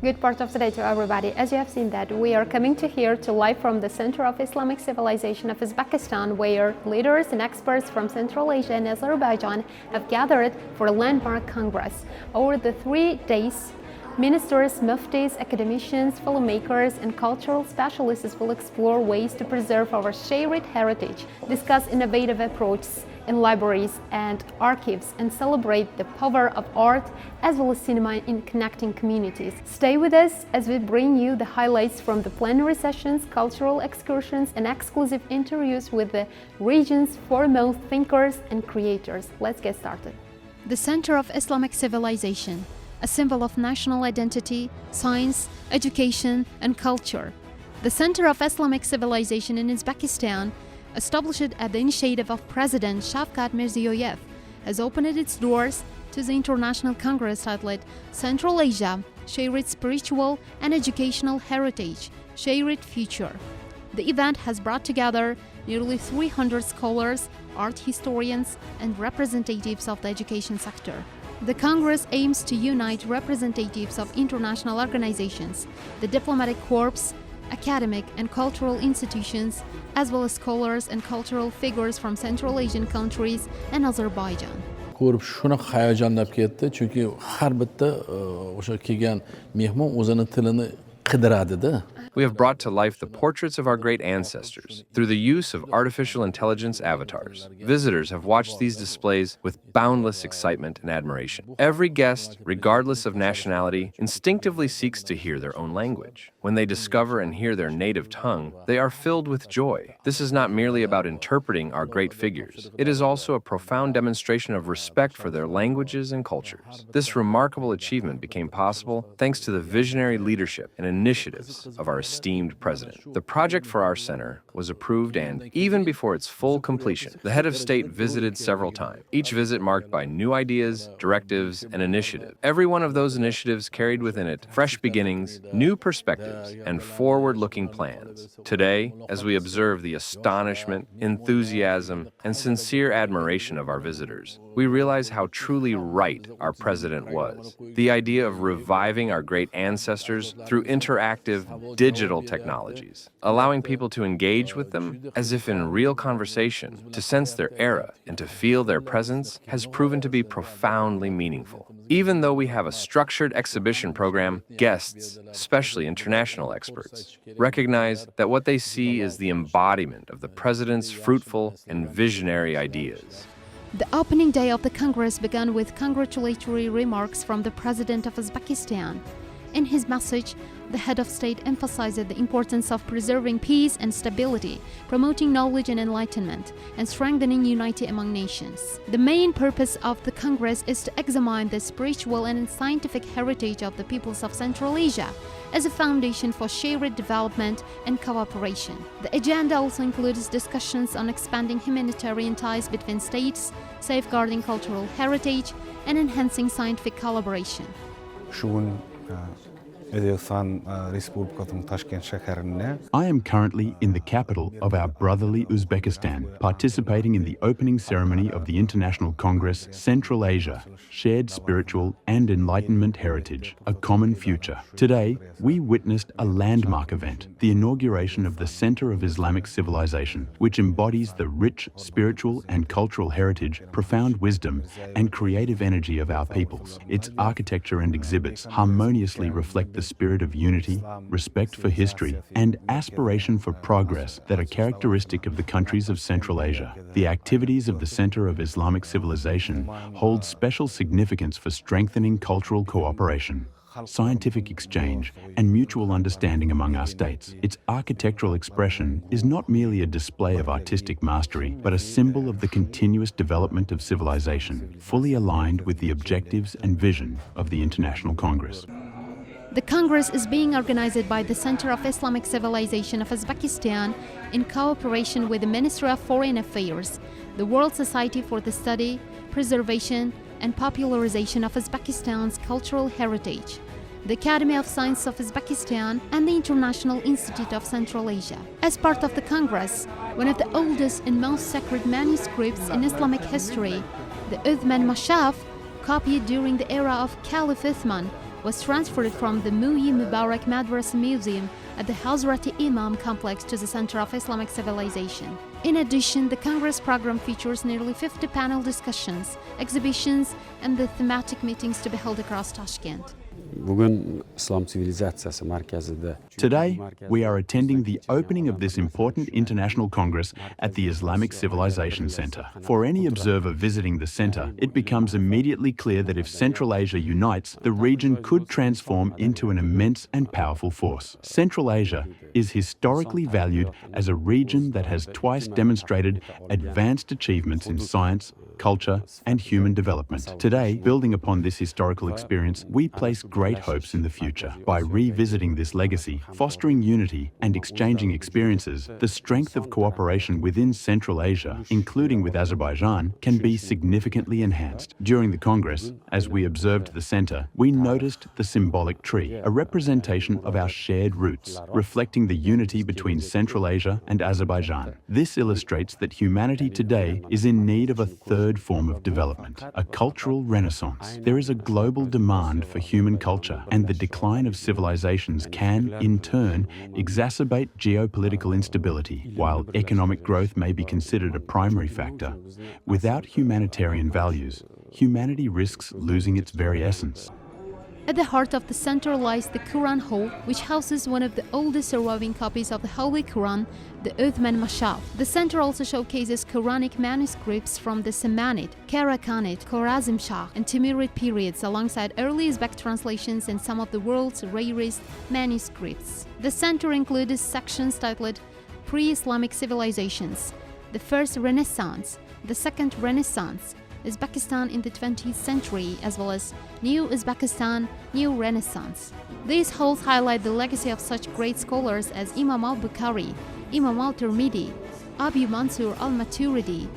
Good part of the day to everybody. As you have seen that we are coming to here to live from the Center of Islamic Civilization of Uzbekistan, where leaders and experts from Central Asia and Azerbaijan have gathered for a landmark congress. Over the 3 days, ministers, muftis, academicians, filmmakers, and cultural specialists will explore ways to preserve our shared heritage, discuss innovative approaches in libraries and archives, and celebrate the power of art as well as cinema in connecting communities. Stay with us as we bring you the highlights from the plenary sessions, cultural excursions, and exclusive interviews with the region's foremost thinkers and creators. Let's get started. The Center of Islamic Civilization, a symbol of national identity, science, education, and culture. The Center of Islamic Civilization in Uzbekistan, established at the initiative of President Shavkat Mirziyoyev, has opened its doors to the international congress titled Central Asia, Shared Spiritual and Educational Heritage, Shared Future. The event has brought together nearly 300 scholars, art historians, and representatives of the education sector. The Congress aims to unite representatives of international organizations, the diplomatic corps, academic and cultural institutions, as well as scholars and cultural figures from Central Asian countries and Azerbaijan. Ko'rib shuni hayajonlab ketdi, chunki har bitta o'sha kelgan mehmon o'zini tilini qidiradi-da. We have brought to life the portraits of our great ancestors through the use of artificial intelligence avatars. Visitors have watched these displays with boundless excitement and admiration. Every guest, regardless of nationality, instinctively seeks to hear their own language. When they discover and hear their native tongue, they are filled with joy. This is not merely about interpreting our great figures. It is also a profound demonstration of respect for their languages and cultures. This remarkable achievement became possible thanks to the visionary leadership and initiatives of our esteemed president. The project for our center was approved, and even before its full completion, the head of state visited several times, each visit marked by new ideas, directives, and initiatives. Every one of those initiatives carried within it fresh beginnings, new perspectives, and forward-looking plans. Today, as we observe the astonishment, enthusiasm, and sincere admiration of our visitors, we realize how truly right our president was. The idea of reviving our great ancestors through interactive digital technologies, allowing people to engage with them as if in real conversation, to sense their era and to feel their presence, has proven to be profoundly meaningful. Even though we have a structured exhibition program, guests, especially international experts, recognize that what they see is the embodiment of the president's fruitful and visionary ideas. The opening day of the Congress began with congratulatory remarks from the President of Uzbekistan. In his message, the head of state emphasized the importance of preserving peace and stability, promoting knowledge and enlightenment, and strengthening unity among nations. The main purpose of the Congress is to examine the spiritual and scientific heritage of the peoples of Central Asia as a foundation for shared development and cooperation. The agenda also includes discussions on expanding humanitarian ties between states, safeguarding cultural heritage, and enhancing scientific collaboration. I am currently in the capital of our brotherly Uzbekistan, participating in the opening ceremony of the International Congress Central Asia, Shared Spiritual and Enlightenment Heritage, a Common Future. Today, we witnessed a landmark event, the inauguration of the Center of Islamic Civilization, which embodies the rich spiritual and cultural heritage, profound wisdom, and creative energy of our peoples. Its architecture and exhibits harmoniously reflect the spirit of unity, respect for history, and aspiration for progress that are characteristic of the countries of Central Asia. The activities of the Center of Islamic Civilization hold special significance for strengthening cultural cooperation, scientific exchange, and mutual understanding among our states. Its architectural expression is not merely a display of artistic mastery, but a symbol of the continuous development of civilization, fully aligned with the objectives and vision of the International Congress. The Congress is being organized by the Center of Islamic Civilization of Uzbekistan in cooperation with the Ministry of Foreign Affairs, the World Society for the Study, Preservation, and Popularization of Uzbekistan's Cultural Heritage, the Academy of Science of Uzbekistan, and the International Institute of Central Asia. As part of the Congress, one of the oldest and most sacred manuscripts in Islamic history, the Uthman Mashaf, copied during the era of Caliph Uthman, was transferred from the Muyi Mubarak Madrasa Museum at the Hazrat Imam complex to the Center of Islamic Civilization. In addition, the Congress program features nearly 50 panel discussions, exhibitions, and the thematic meetings to be held across Tashkent. Today, we are attending the opening of this important international congress at the Islamic Civilization Center. For any observer visiting the center, it becomes immediately clear that if Central Asia unites, the region could transform into an immense and powerful force. Central Asia is historically valued as a region that has twice demonstrated advanced achievements in science, culture, and human development. Today, building upon this historical experience, we place great hopes in the future. By revisiting this legacy, fostering unity, and exchanging experiences, the strength of cooperation within Central Asia, including with Azerbaijan, can be significantly enhanced. During the Congress, as we observed the center, we noticed the symbolic tree, a representation of our shared roots, reflecting the unity between Central Asia and Azerbaijan. This illustrates that humanity today is in need of a third form of development, a cultural renaissance. There is a global demand for human culture, and the decline of civilizations can, in turn, exacerbate geopolitical instability. While economic growth may be considered a primary factor, without humanitarian values, humanity risks losing its very essence. At the heart of the center lies the Quran Hall, which houses one of the oldest surviving copies of the Holy Quran, the Uthman Mashaf. The center also showcases Quranic manuscripts from the Samanid, Karakhanid, Khwarazm Shah, and Timurid periods, alongside early Uzbek translations and some of the world's rarest manuscripts. The center includes sections titled Pre-Islamic Civilizations, the First Renaissance, the Second Renaissance, Uzbekistan in the 20th century, as well as New Uzbekistan, New Renaissance. These halls highlight the legacy of such great scholars as Imam al-Bukhari, Imam al-Tirmidhi, Abu Mansur al-Maturidi,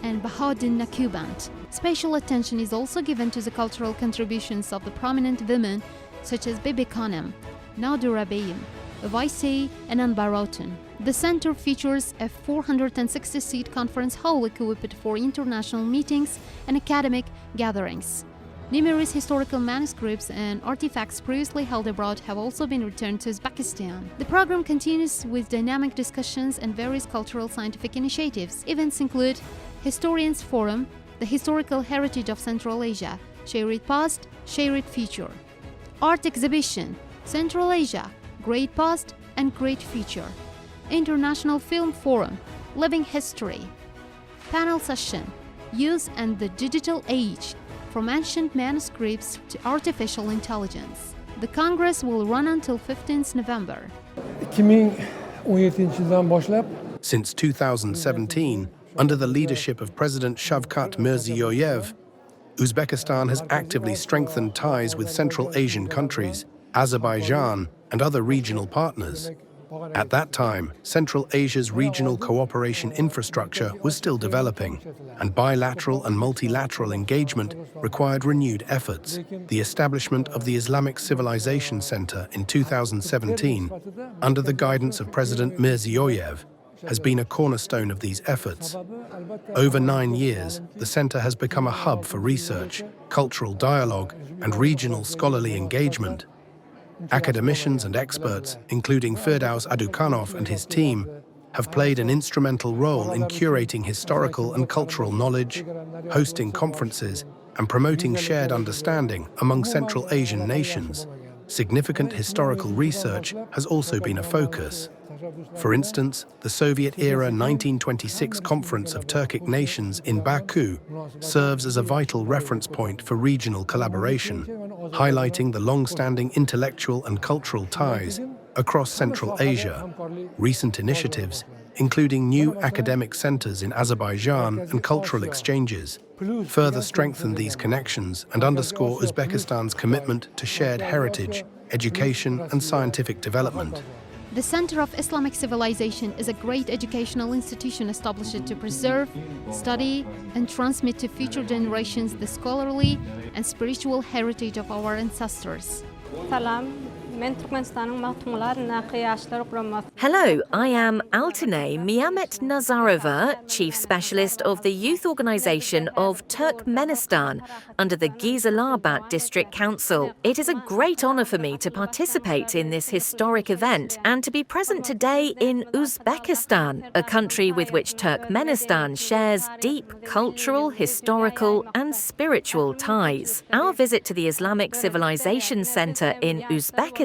and Bahauddin Naqshband. Special attention is also given to the cultural contributions of the prominent women such as Bibi Khanum, Nadir Beyim, Uwaisi, and Anbarotan. The center features a 460-seat conference hall equipped for international meetings and academic gatherings. Numerous historical manuscripts and artifacts previously held abroad have also been returned to Uzbekistan. The program continues with dynamic discussions and various cultural scientific initiatives. Events include Historians Forum, the Historical Heritage of Central Asia, Share It Past, Share It Future. Art Exhibition, Central Asia, Great Past and Great Future. International Film Forum, Living History. Panel Session, Youth and the Digital Age, from Ancient Manuscripts to Artificial Intelligence. The Congress will run until 15th November. Since 2017, under the leadership of President Shavkat Mirziyoyev, Uzbekistan has actively strengthened ties with Central Asian countries, Azerbaijan, and other regional partners. At that time, Central Asia's regional cooperation infrastructure was still developing, and bilateral and multilateral engagement required renewed efforts. The establishment of the Islamic Civilization Center in 2017, under the guidance of President Mirziyoyev, has been a cornerstone of these efforts. Over 9 years, the center has become a hub for research, cultural dialogue, and regional scholarly engagement. Academicians and experts, including Firdaus Adukanov and his team, have played an instrumental role in curating historical and cultural knowledge, hosting conferences, and promoting shared understanding among Central Asian nations. Significant historical research has also been a focus. For instance, the Soviet-era 1926 Conference of Turkic Nations in Baku serves as a vital reference point for regional collaboration, highlighting the long-standing intellectual and cultural ties across Central Asia. Recent initiatives, including new academic centers in Azerbaijan and cultural exchanges, further strengthen these connections and underscore Uzbekistan's commitment to shared heritage, education, and scientific development. The Center of Islamic Civilization is a great educational institution established to preserve, study, and transmit to future generations the scholarly and spiritual heritage of our ancestors. سلام Hello, I am Altine Miamet Nazarova, Chief Specialist of the Youth Organization of Turkmenistan under the Gizalabat District Council. It is a great honor for me to participate in this historic event and to be present today in Uzbekistan, a country with which Turkmenistan shares deep cultural, historical and spiritual ties. Our visit to the Islamic Civilization Center in Uzbekistan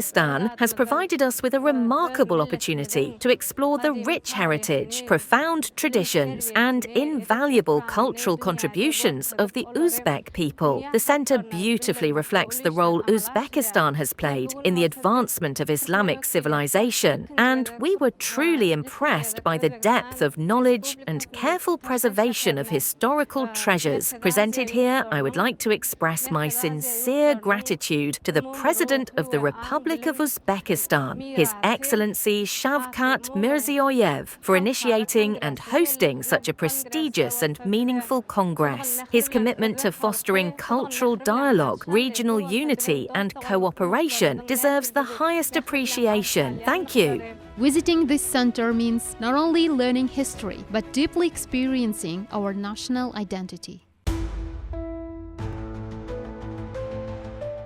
has provided us with a remarkable opportunity to explore the rich heritage, profound traditions and invaluable cultural contributions of the Uzbek people. The center beautifully reflects the role Uzbekistan has played in the advancement of Islamic civilization, and we were truly impressed by the depth of knowledge and careful preservation of historical treasures. Presented here, I would like to express my sincere gratitude to the President of the Republic of Uzbekistan, His Excellency Shavkat Mirziyoyev, for initiating and hosting such a prestigious and meaningful congress. His commitment to fostering cultural dialogue, regional unity and cooperation deserves the highest appreciation. Thank you. Visiting this center means not only learning history, but deeply experiencing our national identity.